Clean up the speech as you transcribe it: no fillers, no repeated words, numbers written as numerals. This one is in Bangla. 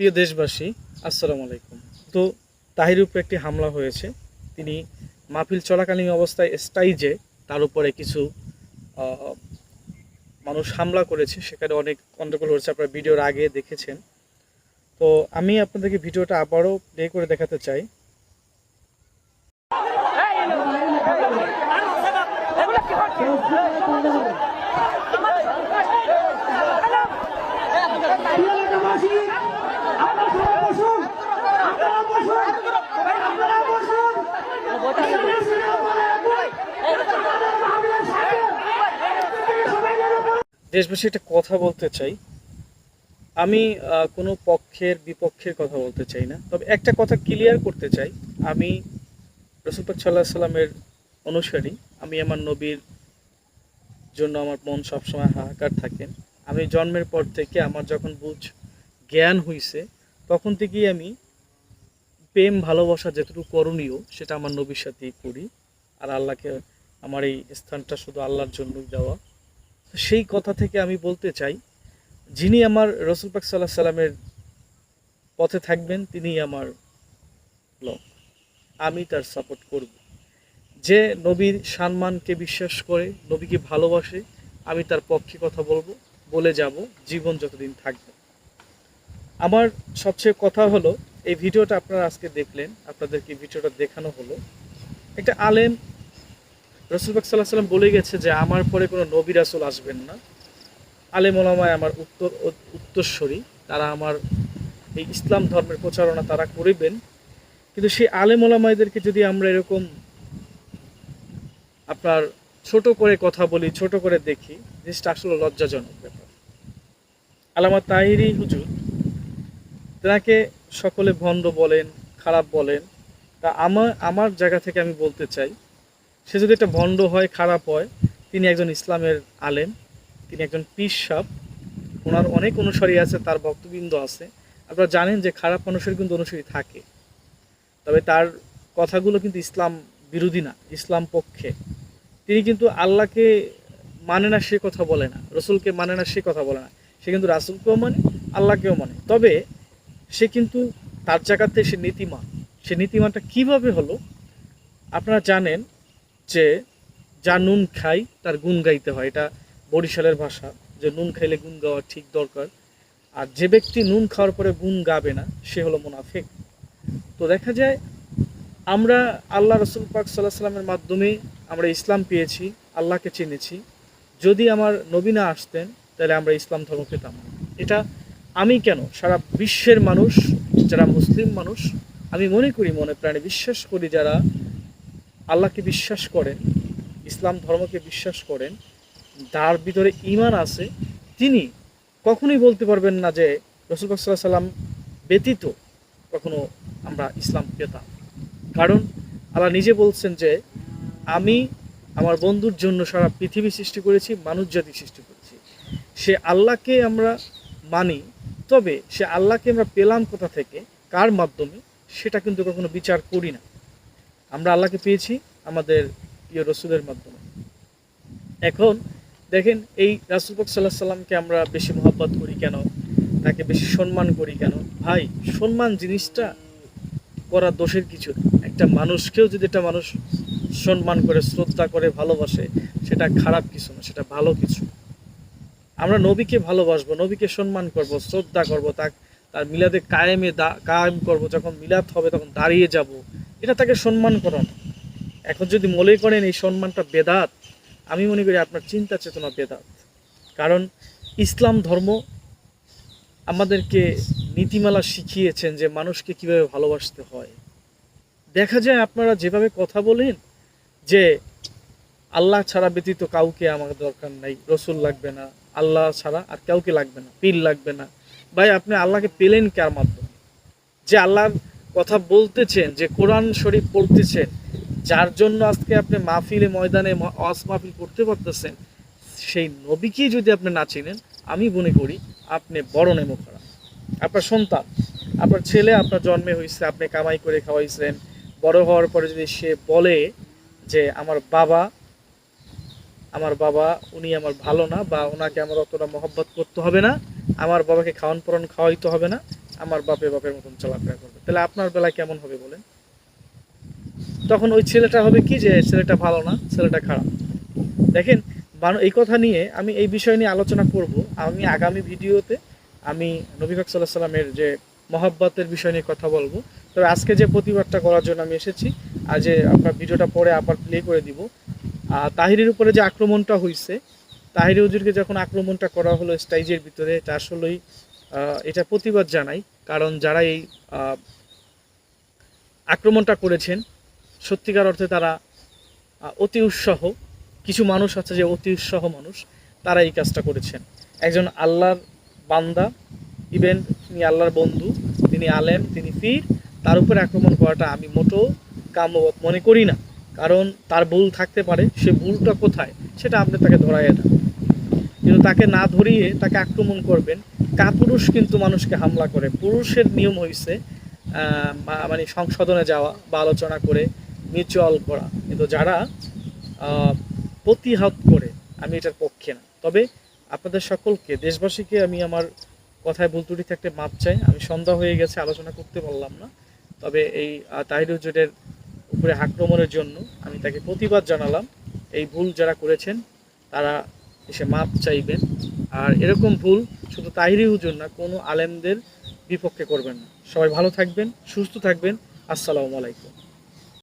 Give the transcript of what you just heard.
প্রিয় দেশবাসী, আসসালামু আলাইকুম। তো তাহির উপরে একটি হামলা হয়েছে। তিনি মাহফিল চলাকালীন অবস্থায় স্টাইজে তার উপরে কিছু আহ, মানুষ হামলা করেছে। সেখানে অনেক গন্ডগোল হয়েছে, আপনারা ভিডিওর আগে দেখেছেন। তো আমি আপনাদেরকে ভিডিওটা আবারও প্লে করে দেখাতে চাই। দেশবাসী, একটা কথা বলতে চাই। আমি কোনো পক্ষের বিপক্ষের কথা বলতে চাই না, তবে একটা কথা ক্লিয়ার করতে চাই। আমি রাসূল পাক সাল্লাল্লাহু আলাইহি সাল্লামের অনুসারী। আমি আমার নবীর জন্য আমার মন সবসময় হাহাকার থাকেন। আমি জন্মের পর থেকে আমার যখন জ্ঞান হইছে, তখন থেকেই আমি প্রেম ভালোবাসা যেটুকু করণীয় সেটা আমার নবীর সাথেই করি। আর আল্লাহকে, আমার এই স্থানটা শুধু আল্লাহর জন্যই দেওয়া। সেই কথা থেকে আমি বলতে চাই, যিনি আমার রাসূল পাক সাল্লাল্লাহু আলাইহি সাল্লামের পথে থাকবেন তিনিই আমার লোক। আমি তার সাপোর্ট করব। যে নবীর সম্মানকে বিশ্বাস করে, নবীকে ভালোবাসে, আমি তার পক্ষে কথা বলবো, বলে যাব জীবন যতদিন থাকবে। আমার সবচেয়ে কথা হলো, এই ভিডিওটা আপনারা আজকে দেখলেন, আপনাদেরকে ভিডিওটা দেখানো হলো। একটা আলেম, রাসূল পাক সাল্লাল্লাহু আলাইহি সাল্লাম বলে গেছে যে আমার পরে কোনো নবী রাসূল আসবেন না। আলেম ওলামায় আমার উত্তরস্বরী, তারা আমার এই ইসলাম ধর্মের প্রচারণা তারা করিবেন। কিন্তু সেই আলেম ওলামাইদেরকে যদি আমরা এরকম আপনার ছোট করে কথা বলি, ছোট করে দেখি, জিনিসটা আসলে লজ্জাজনক ব্যাপার। আল্লামা তাহিরি হুজুর, তাকে সকলে ভণ্ড বলেন, খারাপ বলেন। তা আমার জায়গা থেকে আমি বলতে চাই, সে যদি একটা ভণ্ড হয়, খারাপ হয়, তিনি একজন ইসলামের আলেম, তিনি একজন পীর সাহেব। ওনার অনেক অনুসারী আছে, তার ভক্তবৃন্দ আছে। আপনারা জানেন যে খারাপ মানুষের কিন্তু অনুসারী থাকে, তবে তার কথাগুলো কিন্তু ইসলাম বিরোধী না, ইসলাম পক্ষে। তিনি কিন্তু আল্লাহকে মানে না সে কথা বলে না, রসুলকে মানে না সে কথা বলে না। সে কিন্তু রাসুলকেও মানে, আল্লাহকেও মানে। তবে সে কিন্তু তার জায়গাতে সে নীতিমান। সে নীতিমানটা কিভাবে হলো? আপনারা জানেন যে যা নুন খাই তার গুণ গাইতে হয়, এটা বরিশালের ভাষা, যে নুন খাইলে গুণ গাওয়া ঠিক দরকার। আর যে ব্যক্তি নুন খাওয়ার পরে গুণ গাবে না, সে হলো মুনাফিক। তো দেখা যায় আমরা আল্লাহ রসুল পাক সাল্লাহ সাল্লামের মাধ্যমে আমরা ইসলাম পেয়েছি, আল্লাহকে চিনেছি। যদি আমার নবী না আসতেন, তাহলে আমরা ইসলাম ধর্ম পেতাম না। এটা আমি কেন, সারা বিশ্বের মানুষ, যারা মুসলিম মানুষ, আমি মনে করি, মনে প্রাণে বিশ্বাস করি, যারা আল্লাহকে বিশ্বাস করেন, ইসলাম ধর্মকে বিশ্বাস করেন, তার ভিতরে ঈমান আছে, তিনি কখনোই বলতে পারবেন না যে রাসূল পাক সাল্লাল্লাহু আলাইহি সাল্লাম ব্যতীত কখনো আমরা ইসলাম পেতাম। কারণ আল্লাহ নিজে বলছেন যে আমি আমার বন্ধুর জন্য সারা পৃথিবী সৃষ্টি করেছি, মানুষ জাতি সৃষ্টি করেছি। সে আল্লাহকে আমরা মানি, তবে সে আল্লাহকে আমরা পেলাম কোথা থেকে, কার মাধ্যমে, সেটা কিন্তু কখনো বিচার করি না। আমরা আল্লাহকে পেয়েছি আমাদের প্রিয় রসুলের মাধ্যমে। এখন দেখেন, এই রাসূল পাক সাল্লাল্লাহু আলাইহি সাল্লামকে আমরা বেশি মহব্বত করি কেন, তাকে বেশি সম্মান করি কেন? ভাই, সম্মান জিনিসটা করা দোষের কিছু না। একটা মানুষকেও যদি একটা মানুষ সম্মান করে, শ্রদ্ধা করে, ভালোবাসে, সেটা খারাপ কিছু না, সেটা ভালো কিছু। আমরা নবীকে ভালোবাসবো, নবীকে সম্মান করব, শ্রদ্ধা করব, তার মিলাদে কায়েম করব, যখন মিলাদ হবে তখন দাঁড়িয়ে যাব, এটা তাকে সম্মান করানো। এখন যদি মনে করেন এই সম্মানটা বেদাত, আমি মনে করি আপনার চিন্তা চেতনা বেদাত। কারণ ইসলাম ধর্ম আমাদেরকে নীতিমালা শিখিয়েছেন যে মানুষকে কিভাবে ভালোবাসতে হয়। দেখা যায় আপনারা যেভাবে কথা বলেন যে আল্লাহ ছাড়া ব্যতীত কাউকে আমার দরকার নাই, রসুল লাগবে না, আল্লাহ ছাড়া আর কাউকে লাগবে না, পীর লাগবে না। ভাই, আপনি আল্লাহকে পেলেন কার মাধ্যমে? যে আল্লাহর কথা বলতেছেন, যে কোরআন শরীফ পড়তেছেন, যার জন্য আজকে আপনি মাহফিলে ময়দানে ওয়াজ মাহফিল করতে পারতেছেন, সেই নবীকেই যদি আপনি না চিনেন, আমি মনে করি আপনি বড় নেমো খারাপ। আপনার সন্তান, আপনার ছেলে আপনার জন্মে হয়েছে, আপনি কামাই করে খাওয়াইছেন, বড় হওয়ার পরে যদি সে বলে যে আমার বাবা উনি আমার ভালো না, বা ওনাকে আমার অতটা মহব্বত করতে হবে না, আমার বাবাকে খাওয়ান পরান খাওয়াইতে হবে না, আমার বাপের মতন চলাফেরা করবে, তাহলে আপনার বেলায় কেমন হবে বলেন? তখন ওই ছেলেটা হবে কি যে ছেলেটা ভালো না, ছেলেটা খারাপ। দেখেন, এই কথা নিয়ে আমি এই বিষয় নিয়ে আলোচনা করব আমি আগামী ভিডিওতে। আমি নবী পাক সাল্লাল্লাহু আলাইহি সাল্লামের যে মহাব্বতের বিষয় নিয়ে কথা বলবো। তবে আজকে যে প্রতিবাদটা করার জন্য আমি এসেছি, আর যে আপনার ভিডিওটা পরে আবার প্লে করে দিব, তাহিরের উপরে যে আক্রমণটা হয়েছে, তাহিরি হুজুরকে যখন আক্রমণটা করা হলো স্টেজের ভিতরে, এটা আসলেই এটা প্রতিবাদ জানাই। কারণ যারা এই আক্রমণটা করেছেন, সত্যিকার অর্থে তারা অতি উৎসাহ, কিছু মানুষ আছে যে অতি উৎসাহ মানুষ, তারা এই কাজটা করেছেন। একজন আল্লাহর বান্দা, ইভেন তিনি আল্লাহর বন্ধু, তিনি আলেম, তিনি পীর, তার উপরে আক্রমণ করাটা আমি মোটেও কাম্যবত মনে করি না। কারণ তার ভুল থাকতে পারে, সে ভুলটা কোথায় সেটা আপনি তাকে ধরাইয়া দেন, কিন্তু তাকে না ধরিয়ে তাকে আক্রমণ করবেন। কাপুরুষ কিন্তু মানুষকে হামলা করে। পুরুষের নিয়ম হয়েছে মানে সংশোধনে যাওয়া বা আলোচনা করে মিউচুয়াল করা, কিন্তু যারা প্রতিহত করে, আমি এটার পক্ষে না। তবে আপনাদের সকলকে, দেশবাসীকে আমি আমার কথায় ভুল ত্রুটি থাকতে মাপ চাই। আমি সন্ধ্যা হয়ে গেছে, আলোচনা করতে পারলাম না। তবে এই তাহির হুজুরের উপরে আক্রমণের জন্য আমি তাকে প্রতিবাদ জানালাম। এই ভুল যারা করেছেন তারা এসে মাপ চাইবেন। আর এরকম ভুল শুধু তাহিরি হুজুর না, কোনো আলেমদের বিপক্ষে করবেন না। সবাই ভালো থাকবেন, সুস্থ থাকবেন। আসসালামু আলাইকুম।